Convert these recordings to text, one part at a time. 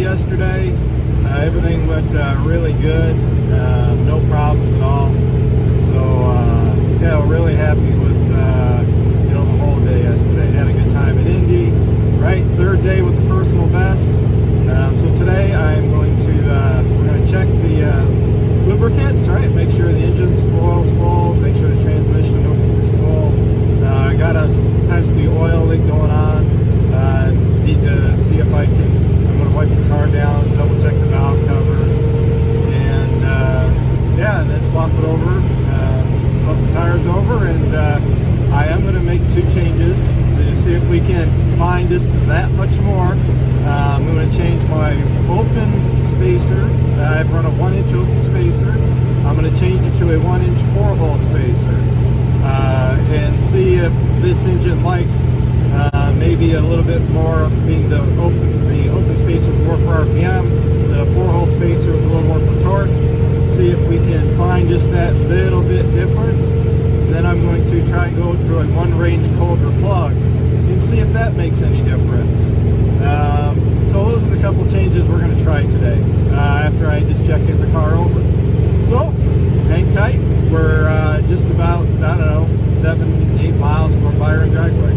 yesterday. Everything went really good, no problems at all. So yeah, we're really happy with you know, the whole day yesterday. Had a good time at Indy. Right, third day with the personal best. So today I'm going to we're going to check the lubricants, right? Make sure the engine's oil's full. Make sure the transmission is full. I got a pesky oil leak going on. Need to see if I can. I'm going to wipe the car down, double check the valve covers, and yeah, and then swap it over, swap the tires over, and I am going to make two changes to see if we can find just that much more. I'm going to change my open spacer. I've run a 1-inch open spacer. I'm going to change it to a 1-inch 4-hole spacer, and see if this engine likes maybe a little bit more, being the open spacer is more for RPM, the 4-hole spacer is a little more for torque. See if we can find just that little bit difference. And then I'm going to try and go to a 1-range colder plug and see if that makes any difference. So those are the couple changes we're going to try today after I just check the car over. So hang tight. We're just about, I don't know, 7-8 miles from Byron Dragway.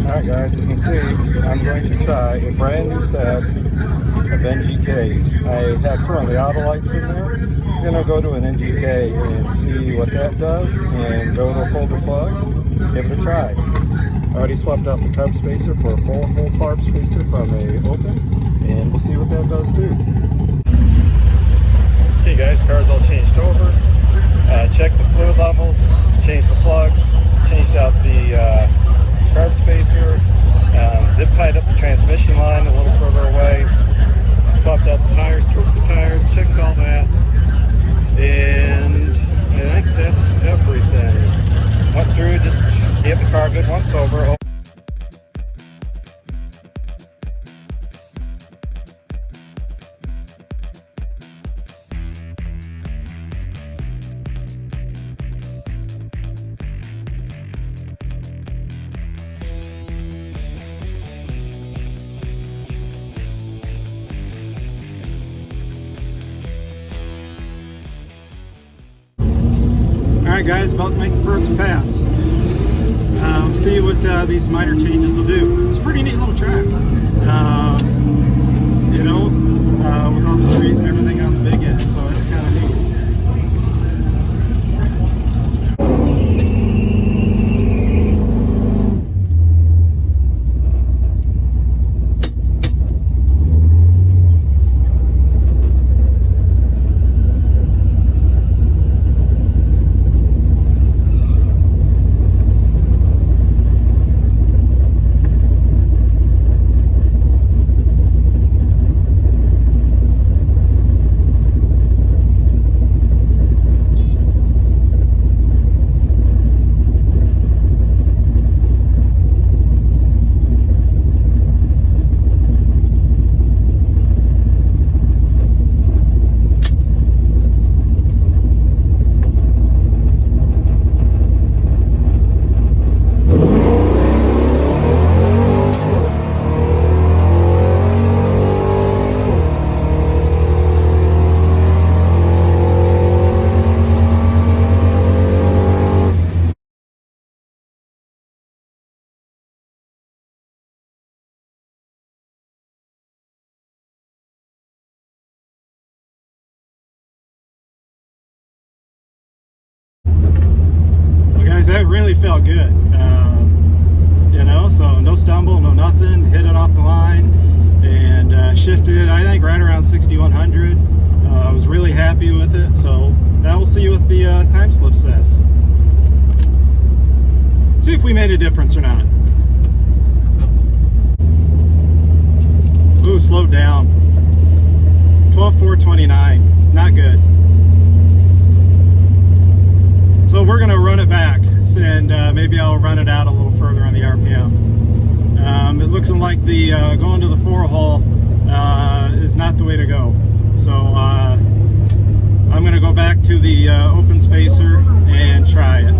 Alright guys, as you can see, I'm going to try a brand new set of NGKs. I have currently auto lights in there. I'm going to go to an NGK and see what that does and go to a colder plug, give it a try. I already swapped out the carb spacer for a 4-hole carb spacer from a open, and we'll see what that does too. Okay guys, car's all changed over. Checked the fluid levels, changed the plugs, changed out the carb spacer, zip tied up the transmission line a little further away, swapped out the tires, torqued the tires, checked all that, and I think that's everything. Went through, just gave the car a good once over. Alright guys, about to make the first pass. See what these minor changes will do. It's a pretty neat little track. You know, with all the trees and everything on the big end, so it's kind of neat. guys, that really felt good. You know, so no stumble, no nothing, hit it off the line, and shifted it, I think, right around 6,100. I was really happy with it, so now we'll see what the time slip says. See if we made a difference or not. Ooh, slowed down. 12,429, not good. So we're gonna run it back, and maybe I'll run it out a little further on the RPM. It looks like the going to the 4-hole is not the way to go. So I'm gonna go back to the open spacer and try it.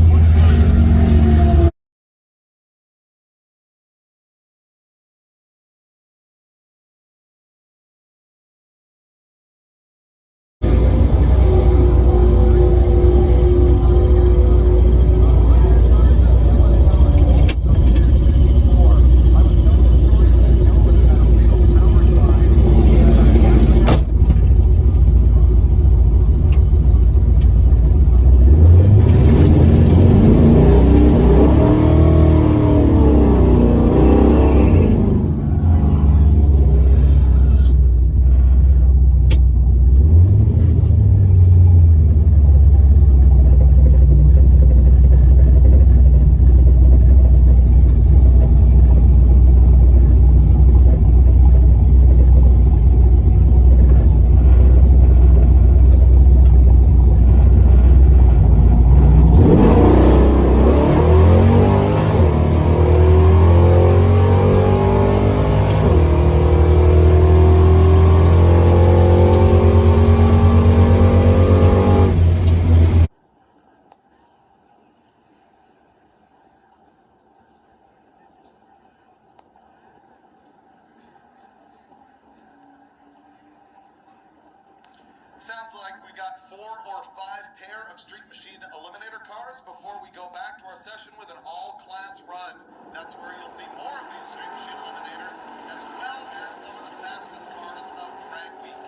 Sounds like we got 4 or 5 pair of Street Machine Eliminator cars before we go back to our session with an all-class run. That's where you'll see more of these Street Machine Eliminators, as well as some of the fastest cars of Drag Week.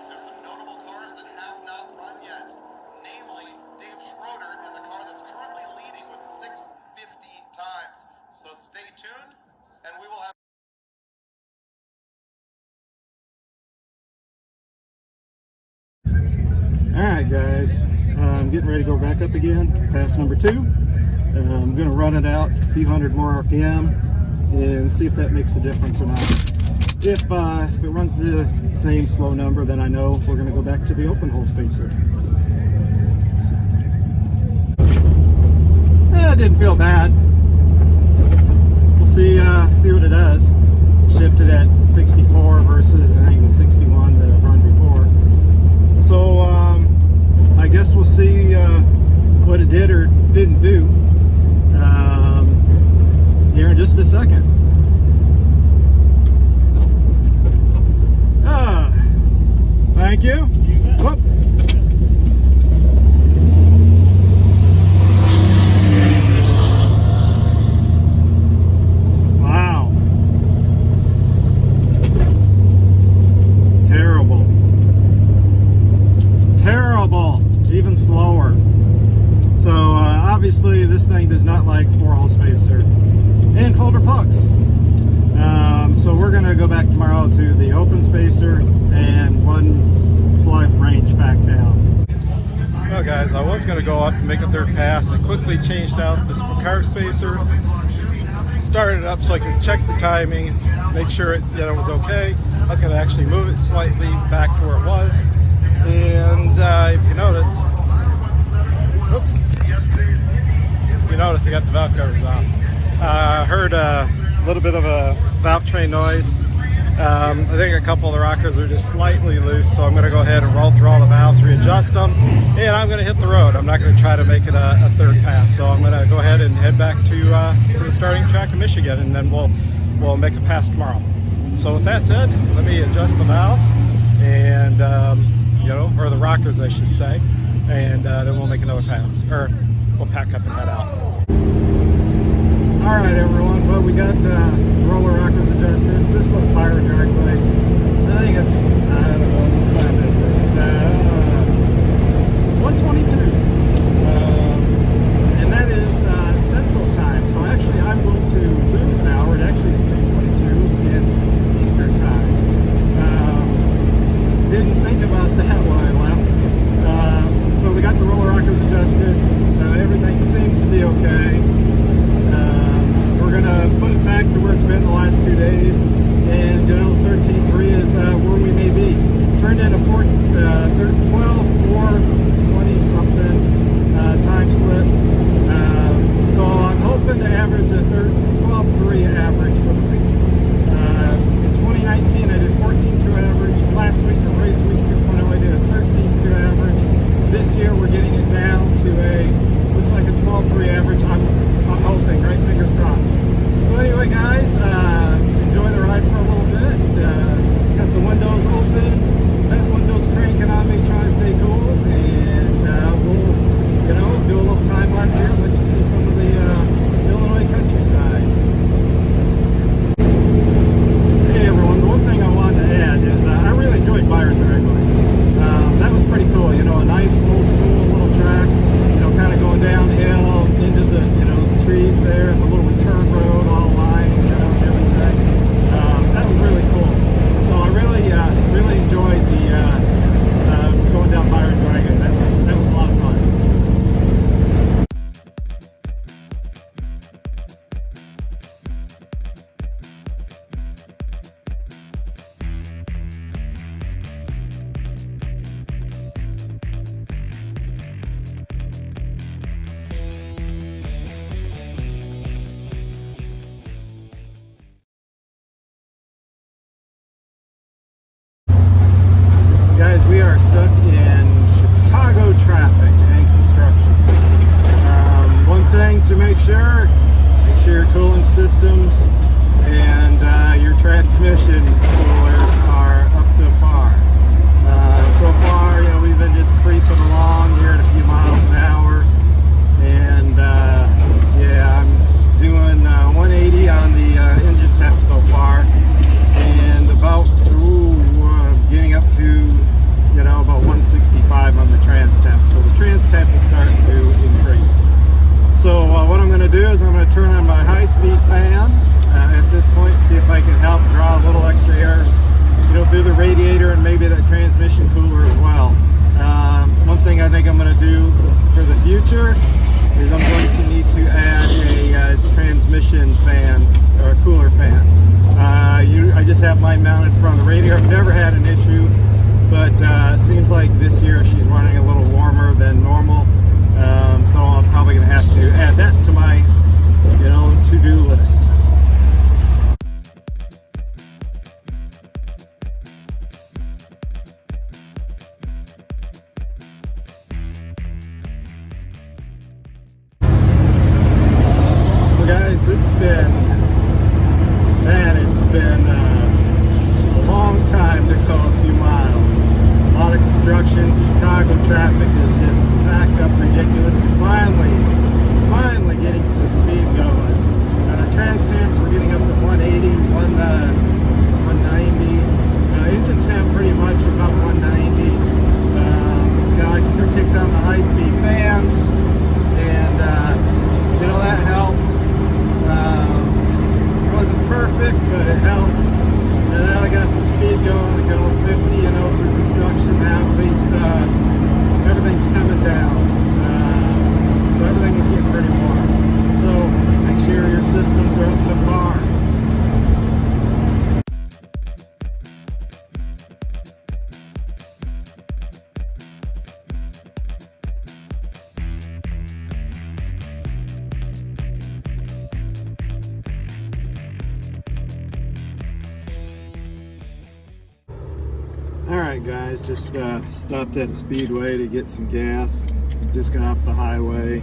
There's some notable cars that have not run yet, namely Dave Schroeder and the car that's currently leading with 650 times. So stay tuned, and we will have... Alright guys, I'm getting ready to go back up again, pass number 2. I'm going to run it out a few hundred more RPM and see if that makes a difference or not. If it runs the same slow number, then I know we're going to go back to the open hole spacer. It didn't feel bad. We'll see what it does. Shifted at 64 versus, I think it was 61 the run before. So I guess we'll see what it did or didn't do here in just a second. Thank you. Whoop. Wow. Terrible. Terrible. Even slower. So obviously this thing does not like 4-hole spacer and colder plugs. So we're going to go back tomorrow to the open spacer and 1 plug range back down. Well guys, I was going to go up and make a 3rd pass. I quickly changed out this car spacer, started it up so I could check the timing, make sure it was okay. I was going to actually move it slightly back to where it was. And if you notice, I got the valve covers off. Heard a little bit of a valve train noise. I think a couple of the rockers are just slightly loose, so I'm going to go ahead and roll through all the valves, readjust them, and I'm going to hit the road. I'm not going to try to make it a 3rd pass, so I'm going to go ahead and head back to the starting track in Michigan, and then we'll make a pass tomorrow. So with that said, let me adjust the valves and or the rockers I should say, and then we'll make another pass, or we'll pack up and head out. Alright everyone, well we got roller rockers adjusted. This little Byron Dragway, I think it's, I don't know what time is it, 122. And that is and 13.3 is where we may be. Turned in a 12.420 something time slip. So I'm hoping to average a 12.3 average for the week. In 2019 I did 14.2 average. Last week of race week 2.0 I did a 13.2 average. This year we're getting it down to looks like a 12.3 average. I'm hoping, right? Fingers crossed. So anyway, guys, enjoy the ride for a little bit. Got the windows open, that window's cranking on me, trying to stay cool, and we'll, do a little time lapse here and let you see some of the Illinois countryside. Hey everyone, the one thing I wanted to add is I really enjoyed Byron Dragway. That was pretty cool, a nice old school little track, kind of going downhill into the, the trees there, and the little return road all lined, and everything. That was really cool. So I really enjoyed the going down Byron Dragway. That was a lot of fun. Guys, we are stuck in Chicago traffic and construction. One thing to make sure your cooling systems and your transmission coolers are up to par. So far, we've been just creeping along here at a few miles an hour, and yeah, I'm doing 180 on the engine temp so far, and about getting up to about 165 on the trans temp. So the trans temp is starting to increase. So what I'm going to do is I'm going to turn on my high-speed fan at this point, see if I can help draw a little extra air, through the radiator and maybe that transmission cooler as well. One thing I think I'm going to do for the future is I'm going to need to add a transmission fan or a cooler fan. I just have mine mounted in front of the radiator. I've never had an issue, but it seems like this year she's running a little warmer than normal. So I'm probably going to have to add that to my, to-do list. Well, guys, it's been a long time to go a few miles. A lot of construction. Chicago traffic is just backed up ridiculous. And finally getting some speed going. Trans temps we're getting up to 180, 190. Engine temp pretty much about 190. I kicked on the high-speed fans, and that helped. It wasn't perfect, but it helped. And now I got some speed going, going 50, through construction now. At least everything's coming down. So everything was getting pretty warm. So make sure your systems are up to par. Alright guys, just stopped at a speedway to get some gas. Just got off the highway.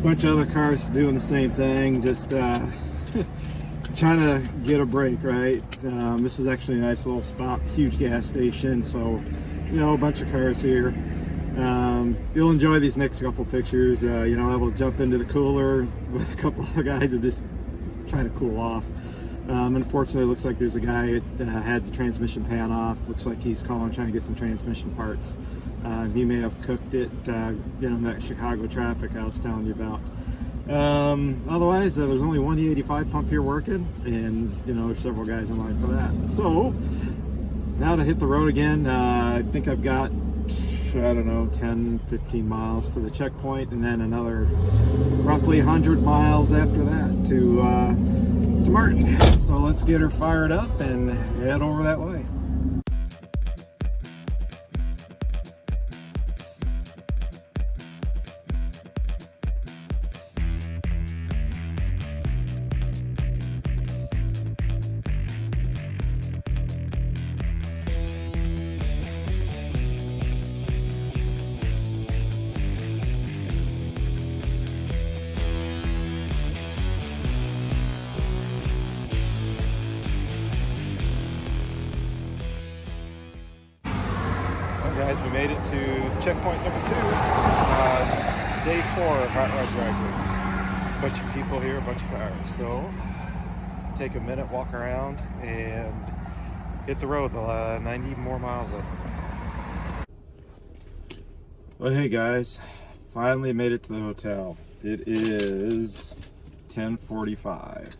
Bunch of other cars doing the same thing, just trying to get a break, right? This is actually a nice little spot, huge gas station, so a bunch of cars here. You'll enjoy these next couple pictures. Able to jump into the cooler with a couple of guys who just trying to cool off. Unfortunately, it looks like there's a guy that had the transmission pan off. Looks like he's trying to get some transmission parts. He may have cooked it, that Chicago traffic I was telling you about. Otherwise, there's only one E85 pump here working, and there's several guys in line for that. So now to hit the road again. I think I've got, I don't know, 10, 15 miles to the checkpoint, and then another roughly 100 miles after that to Martin. So let's get her fired up and head over that way. Guys, we made it to checkpoint number 2 on day 4 of Byron Dragway. Bunch of people here, a bunch of cars. So take a minute, walk around, and hit the road. 90 more miles up. Well, hey guys, finally made it to the hotel. It is 10:45.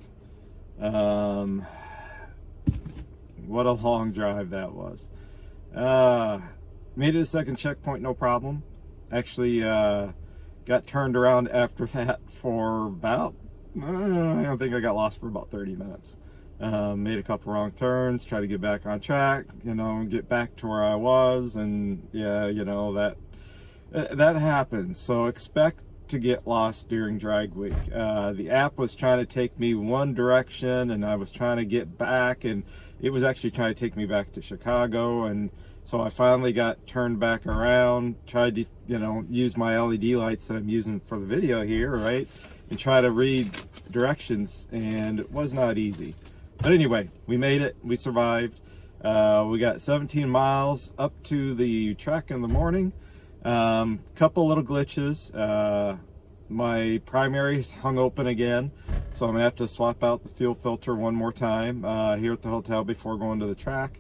What a long drive that was. Made it a second checkpoint, no problem. Actually, got turned around after that for about, I don't think I got lost for about 30 minutes. Made a couple wrong turns, tried to get back on track, get back to where I was, and yeah, that happens. So expect to get lost during drag week. The app was trying to take me one direction, and I was trying to get back, and it was actually trying to take me back to Chicago, and so I finally got turned back around, tried to, use my LED lights that I'm using for the video here, right? And try to read directions, and it was not easy. But anyway, we made it, we survived. We got 17 miles up to the track in the morning. Couple little glitches. My primary's hung open again, so I'm gonna have to swap out the fuel filter one more time here at the hotel before going to the track.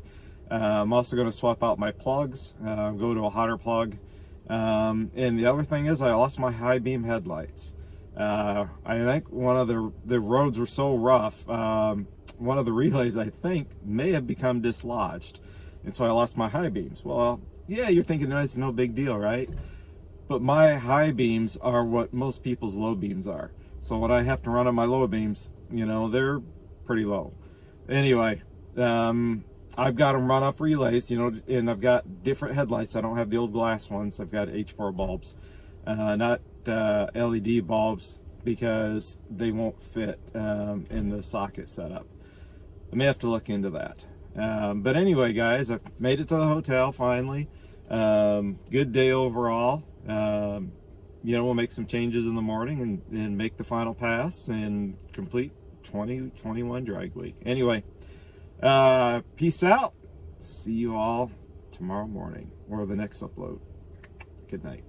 I'm also going to swap out my plugs, go to a hotter plug. And the other thing is I lost my high beam headlights. I think one of the roads were so rough, one of the relays I think may have become dislodged. And so I lost my high beams. Well, yeah, you're thinking that's no big deal, right? But my high beams are what most people's low beams are. So when I have to run on my low beams, they're pretty low. Anyway, I've got them run off relays, and I've got different headlights. I don't have the old glass ones. I've got H4 bulbs, not LED bulbs, because they won't fit in the socket setup. I may have to look into that. But anyway, guys, I've made it to the hotel finally. Good day overall. We'll make some changes in the morning and make the final pass and complete 2021 drag week. Anyway, peace out. See you all tomorrow morning or the next upload. Good night.